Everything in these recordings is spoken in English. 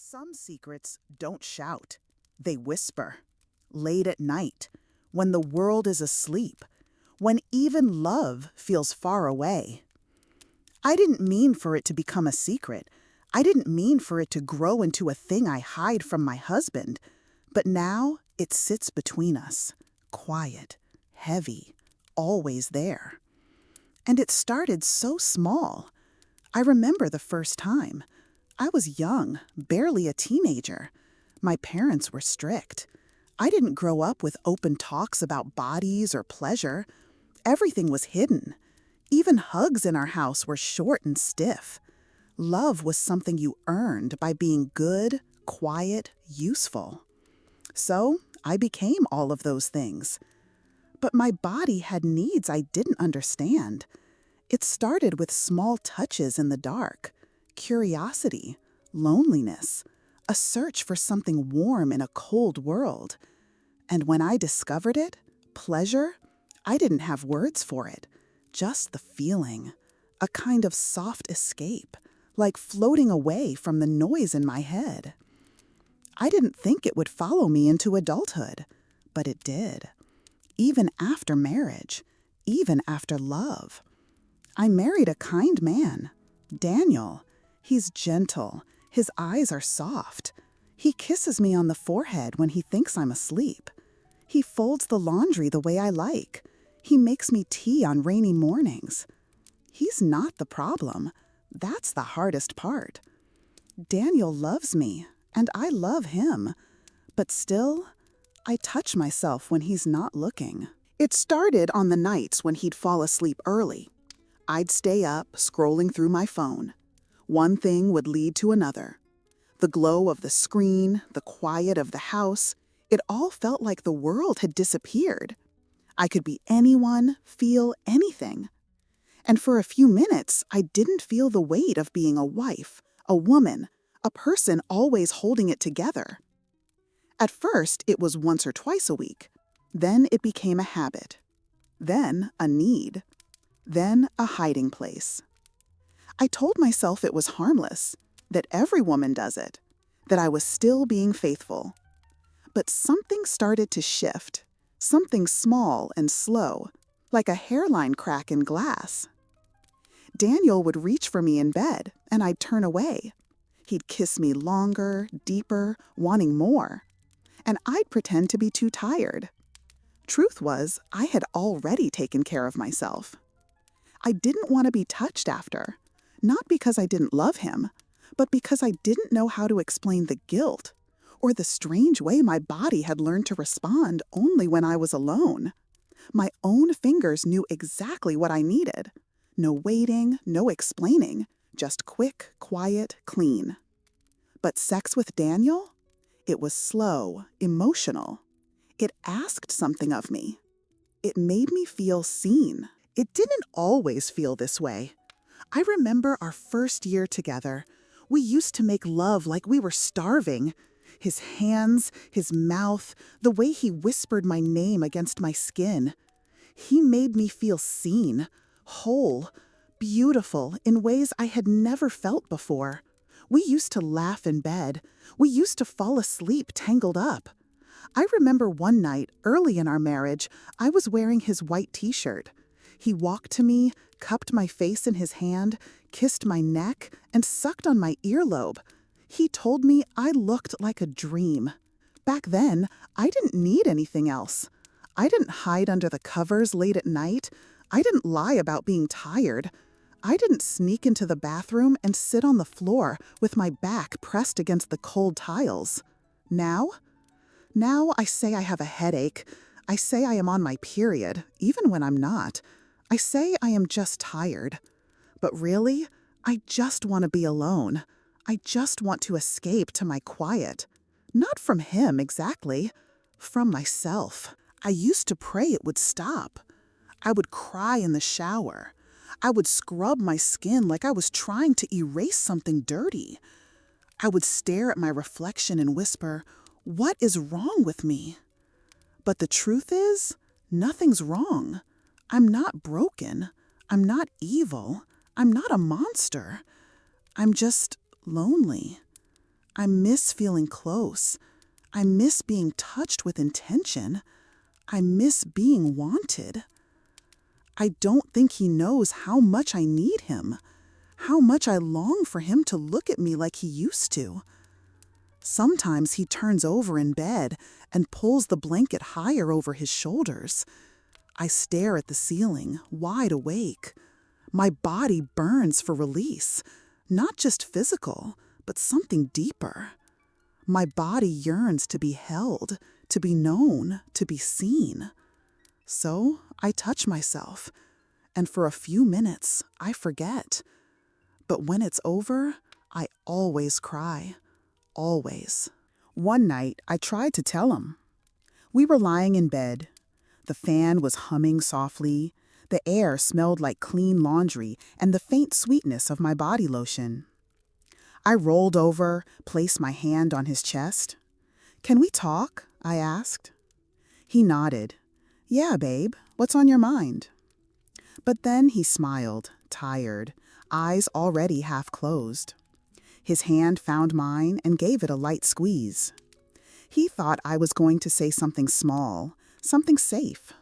Some secrets don't shout, they whisper. Late at night, when the world is asleep, when even love feels far away. I didn't mean for it to become a secret. I didn't mean for it to grow into a thing I hide from my husband. But now it sits between us, quiet, heavy, always there. And it started so small. I remember the first time. I was young, barely a teenager. My parents were strict. I didn't grow up with open talks about bodies or pleasure. Everything was hidden. Even hugs in our house were short and stiff. Love was something you earned by being good, quiet, useful. So I became all of those things. But my body had needs I didn't understand. It started with small touches in the dark, curiosity, loneliness, a search for something warm in a cold world. And when I discovered it, pleasure, I didn't have words for it, just the feeling, a kind of soft escape, like floating away from the noise in my head. I didn't think it would follow me into adulthood, but it did. Even after marriage, even after love. I married a kind man, Daniel. He's gentle. His eyes are soft. He kisses me on the forehead when he thinks I'm asleep. He folds the laundry the way I like. He makes me tea on rainy mornings. He's not the problem. That's the hardest part. Daniel loves me, and I love him. But still, I touch myself when he's not looking. It started on the nights when he'd fall asleep early. I'd stay up, scrolling through my phone. One thing would lead to another. The glow of the screen, the quiet of the house, it all felt like the world had disappeared. I could be anyone, feel anything. And for a few minutes, I didn't feel the weight of being a wife, a woman, a person always holding it together. At first, it was once or twice a week. Then it became a habit. Then a need. Then a hiding place. I told myself it was harmless, that every woman does it, that I was still being faithful. But something started to shift, something small and slow, like a hairline crack in glass. Daniel would reach for me in bed, and I'd turn away. He'd kiss me longer, deeper, wanting more. And I'd pretend to be too tired. Truth was, I had already taken care of myself. I didn't want to be touched after, not because I didn't love him, but because I didn't know how to explain the guilt or the strange way my body had learned to respond only when I was alone. My own fingers knew exactly what I needed. No waiting, no explaining, just quick, quiet, clean. But sex with Daniel? It was slow, emotional. It asked something of me. It made me feel seen. It didn't always feel this way. I remember our first year together. We used to make love like we were starving. His hands, his mouth, the way he whispered my name against my skin. He made me feel seen, whole, beautiful in ways I had never felt before. We used to laugh in bed. We used to fall asleep tangled up. I remember one night, early in our marriage, I was wearing his white t-shirt. He walked to me, cupped my face in his hand, kissed my neck, and sucked on my earlobe. He told me I looked like a dream. Back then, I didn't need anything else. I didn't hide under the covers late at night. I didn't lie about being tired. I didn't sneak into the bathroom and sit on the floor with my back pressed against the cold tiles. Now I say I have a headache. I say I am on my period, even when I'm not. I say I am just tired. But really, I just want to be alone. I just want to escape to my quiet. Not from him exactly, from myself. I used to pray it would stop. I would cry in the shower. I would scrub my skin like I was trying to erase something dirty. I would stare at my reflection and whisper, "What is wrong with me?" But the truth is, nothing's wrong. I'm not broken. I'm not evil. I'm not a monster. I'm just lonely. I miss feeling close. I miss being touched with intention. I miss being wanted. I don't think he knows how much I need him, how much I long for him to look at me like he used to. Sometimes he turns over in bed and pulls the blanket higher over his shoulders. I stare at the ceiling, wide awake. My body burns for release, not just physical, but something deeper. My body yearns to be held, to be known, to be seen. So I touch myself, and for a few minutes, I forget. But when it's over, I always cry. Always. One night, I tried to tell him. We were lying in bed. The fan was humming softly. The air smelled like clean laundry and the faint sweetness of my body lotion. I rolled over, placed my hand on his chest. "Can we talk?" I asked. He nodded. "Yeah, babe. What's on your mind?" But then he smiled, tired, eyes already half closed. His hand found mine and gave it a light squeeze. He thought I was going to say something small, something safe.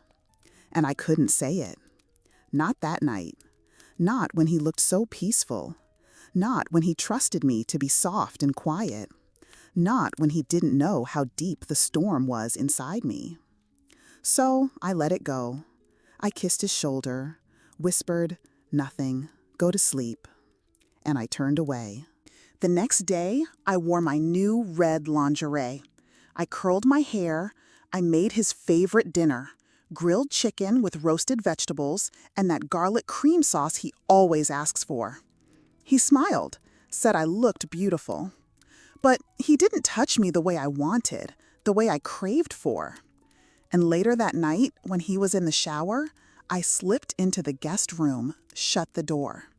And I couldn't say it. Not that night. Not when he looked so peaceful. Not when he trusted me to be soft and quiet. Not when he didn't know how deep the storm was inside me. So I let it go. I kissed his shoulder, whispered, "Nothing, go to sleep." And I turned away. The next day, I wore my new red lingerie. I curled my hair. I made his favorite dinner, grilled chicken with roasted vegetables and that garlic cream sauce he always asks for. He smiled, said I looked beautiful. But he didn't touch me the way I wanted, the way I craved for. And later that night, when he was in the shower, I slipped into the guest room, shut the door.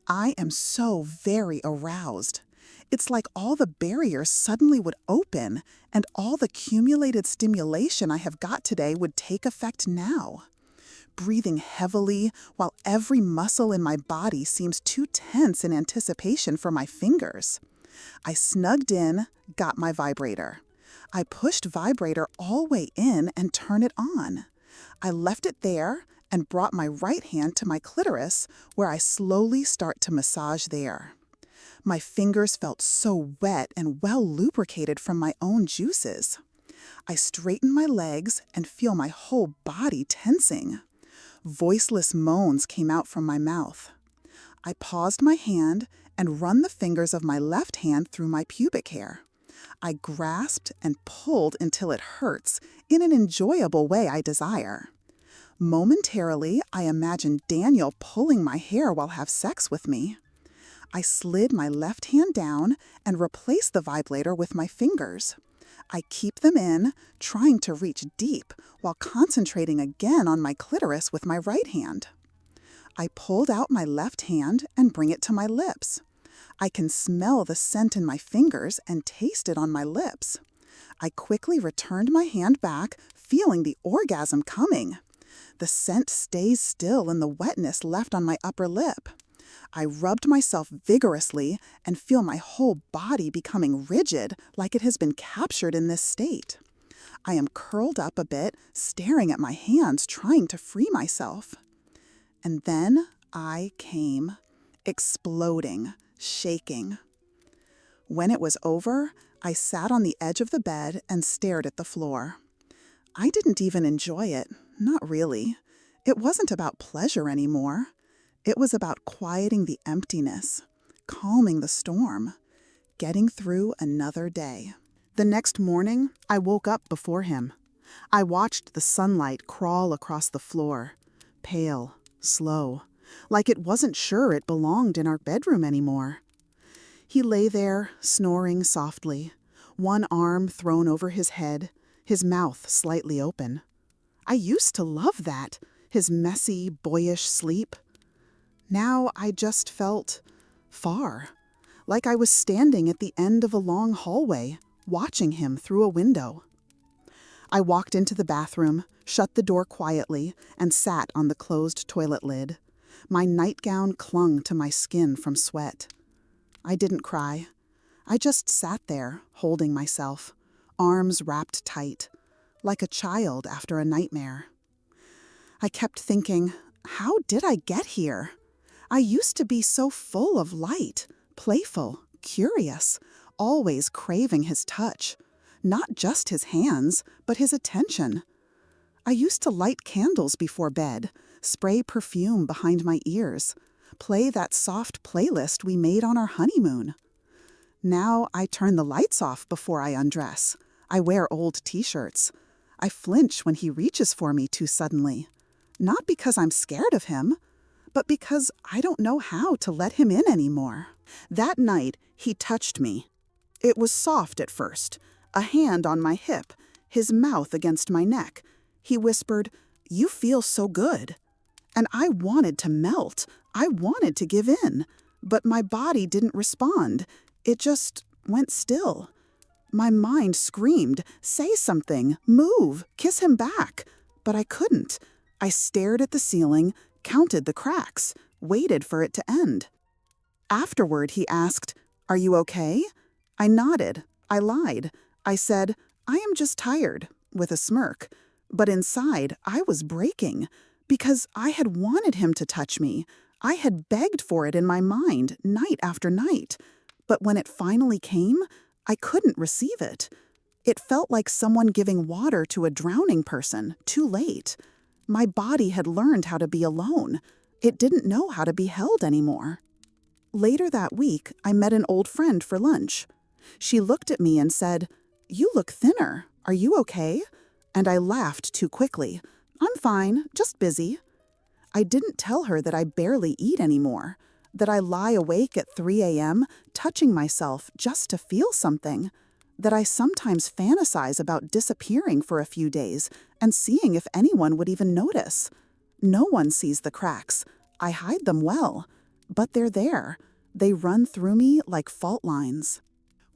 I am so very aroused. It's like all the barriers suddenly would open and all the accumulated stimulation I have got today would take effect now. Breathing heavily while every muscle in my body seems too tense in anticipation for my fingers. I snugged in, got my vibrator. I pushed vibrator all way in and turned it on. I left it there and brought my right hand to my clitoris, where I slowly start to massage there. My fingers felt so wet and well lubricated from my own juices. I straighten my legs and feel my whole body tensing. Voiceless moans came out from my mouth. I paused my hand and run the fingers of my left hand through my pubic hair. I grasped and pulled until it hurts in an enjoyable way I desire. Momentarily, I imagined Daniel pulling my hair while have sex with me. I slid my left hand down and replaced the vibrator with my fingers. I keep them in, trying to reach deep while concentrating again on my clitoris with my right hand. I pulled out my left hand and bring it to my lips. I can smell the scent in my fingers and taste it on my lips. I quickly returned my hand back, feeling the orgasm coming. The scent stays still in the wetness left on my upper lip. I rubbed myself vigorously and feel my whole body becoming rigid, like it has been captured in this state. I am curled up a bit, staring at my hands, trying to free myself. And then I came, exploding, shaking. When it was over, I sat on the edge of the bed and stared at the floor. I didn't even enjoy it, not really. It wasn't about pleasure anymore. It was about quieting the emptiness, calming the storm, getting through another day. The next morning, I woke up before him. I watched the sunlight crawl across the floor, pale, slow, like it wasn't sure it belonged in our bedroom anymore. He lay there, snoring softly, one arm thrown over his head, his mouth slightly open. I used to love that, his messy, boyish sleep. Now I just felt far, like I was standing at the end of a long hallway, watching him through a window. I walked into the bathroom, shut the door quietly, and sat on the closed toilet lid. My nightgown clung to my skin from sweat. I didn't cry. I just sat there, holding myself, arms wrapped tight, like a child after a nightmare. I kept thinking, how did I get here? I used to be so full of light, playful, curious, always craving his touch. Not just his hands, but his attention. I used to light candles before bed, spray perfume behind my ears, play that soft playlist we made on our honeymoon. Now I turn the lights off before I undress. I wear old t-shirts. I flinch when he reaches for me too suddenly. Not because I'm scared of him, but because I don't know how to let him in anymore. That night, he touched me. It was soft at first, a hand on my hip, his mouth against my neck. He whispered, "You feel so good." And I wanted to melt. I wanted to give in. But my body didn't respond. It just went still. My mind screamed, "Say something, move, kiss him back." But I couldn't. I stared at the ceiling, counted the cracks, waited for it to end. Afterward, he asked, "Are you okay?" I nodded. I lied. I said, "I am just tired," with a smirk. But inside, I was breaking, because I had wanted him to touch me. I had begged for it in my mind, night after night. But when it finally came, I couldn't receive it. It felt like someone giving water to a drowning person, too late. My body had learned how to be alone. It didn't know how to be held anymore. Later that week, I met an old friend for lunch. She looked at me and said, "You look thinner. Are you okay?" And I laughed too quickly. "I'm fine, just busy." I didn't tell her that I barely eat anymore, that I lie awake at 3 a.m., touching myself just to feel something, that I sometimes fantasize about disappearing for a few days and seeing if anyone would even notice. No one sees the cracks. I hide them well, but they're there. They run through me like fault lines.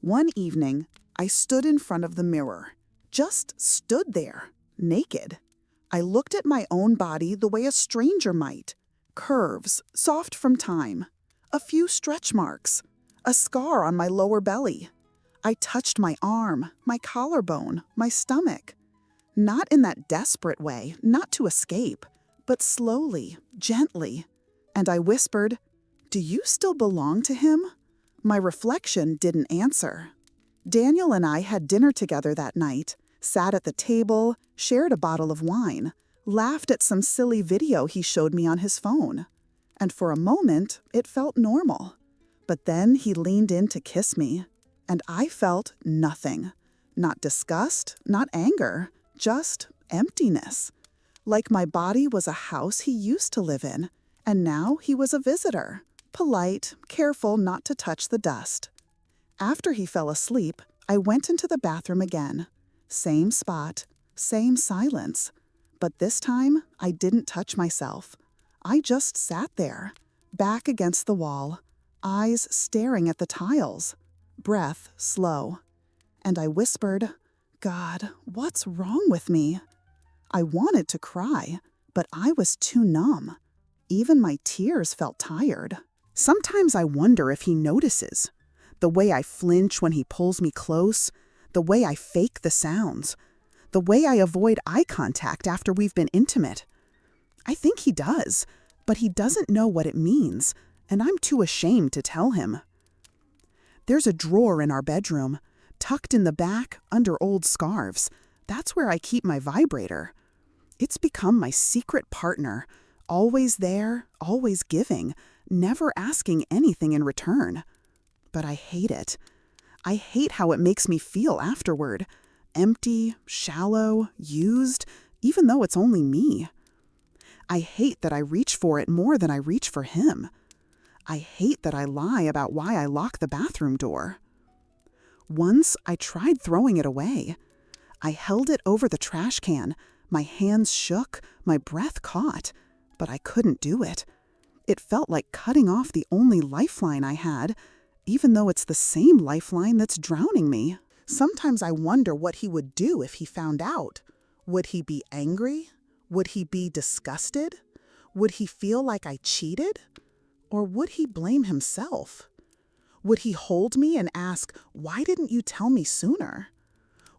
One evening, I stood in front of the mirror. Just stood there, naked. I looked at my own body the way a stranger might. Curves, soft from time. A few stretch marks. A scar on my lower belly. I touched my arm, my collarbone, my stomach. Not in that desperate way, not to escape, but slowly, gently. And I whispered, "Do you still belong to him?" My reflection didn't answer. Daniel and I had dinner together that night, sat at the table, shared a bottle of wine, laughed at some silly video he showed me on his phone. And for a moment, it felt normal. But then he leaned in to kiss me, and I felt nothing. Not disgust, not anger, just emptiness. Like my body was a house he used to live in, and now he was a visitor, polite, careful not to touch the dust. After he fell asleep, I went into the bathroom again. Same spot, same silence. But this time, I didn't touch myself. I just sat there, back against the wall, eyes staring at the tiles, breath slow. And I whispered, "God, what's wrong with me?" I wanted to cry, but I was too numb. Even my tears felt tired. Sometimes I wonder if he notices. The way I flinch when he pulls me close, the way I fake the sounds, the way I avoid eye contact after we've been intimate. I think he does, but he doesn't know what it means, and I'm too ashamed to tell him. There's a drawer in our bedroom, tucked in the back under old scarves. That's where I keep my vibrator. It's become my secret partner, always there, always giving, never asking anything in return. But I hate it. I hate how it makes me feel afterward. Empty, shallow, used, even though it's only me. I hate that I reach for it more than I reach for him. I hate that I lie about why I lock the bathroom door. Once I tried throwing it away. I held it over the trash can. My hands shook, my breath caught, but I couldn't do it. It felt like cutting off the only lifeline I had, even though it's the same lifeline that's drowning me. Sometimes I wonder what he would do if he found out. Would he be angry? Would he be disgusted? Would he feel like I cheated? Or would he blame himself? Would he hold me and ask, "Why didn't you tell me sooner?"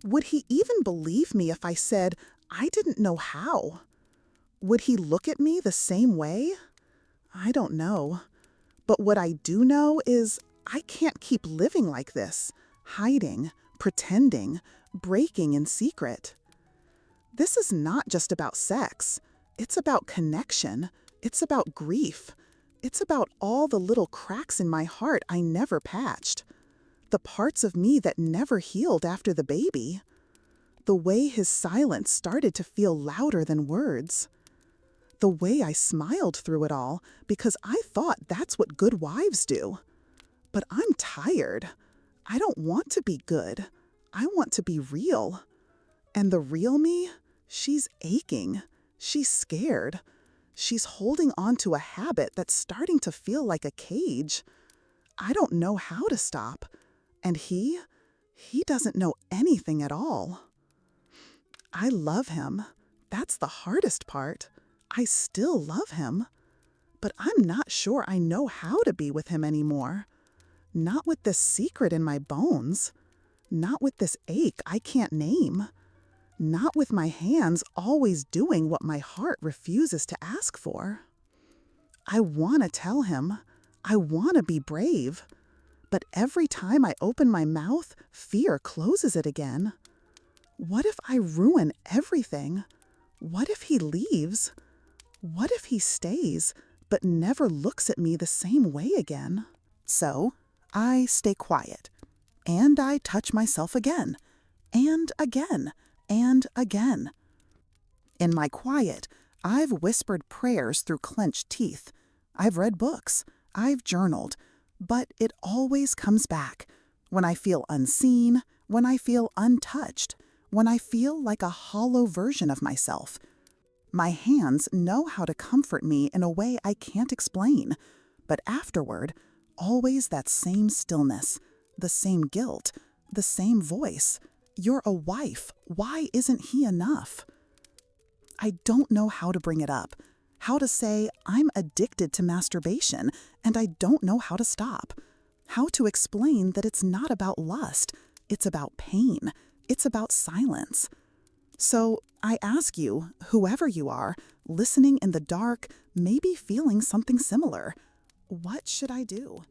Would he even believe me if I said, "I didn't know how"? Would he look at me the same way? I don't know. But what I do know is I can't keep living like this, hiding, pretending, breaking in secret. This is not just about sex. It's about connection. It's about grief. It's about all the little cracks in my heart I never patched. The parts of me that never healed after the baby. The way his silence started to feel louder than words. The way I smiled through it all because I thought that's what good wives do. But I'm tired. I don't want to be good. I want to be real. And the real me, she's aching. She's scared. She's holding on to a habit that's starting to feel like a cage. I don't know how to stop. And he doesn't know anything at all. I love him. That's the hardest part. I still love him. But I'm not sure I know how to be with him anymore. Not with this secret in my bones. Not with this ache I can't name. Not with my hands always doing what my heart refuses to ask for. I want to tell him. I want to be brave. But every time I open my mouth, fear closes it again. What if I ruin everything? What if he leaves? What if he stays, but never looks at me the same way again? So, I stay quiet. And I touch myself again. And again. And again. In my quiet, I've whispered prayers through clenched teeth. I've read books. I've journaled. But it always comes back. When I feel unseen, when I feel untouched, when I feel like a hollow version of myself. My hands know how to comfort me in a way I can't explain. But afterward, always that same stillness, the same guilt, the same voice. You're a wife. Why isn't he enough? I don't know how to bring it up. How to say, I'm addicted to masturbation, and I don't know how to stop. How to explain that it's not about lust. It's about pain. It's about silence. So I ask you, whoever you are, listening in the dark, maybe feeling something similar, what should I do?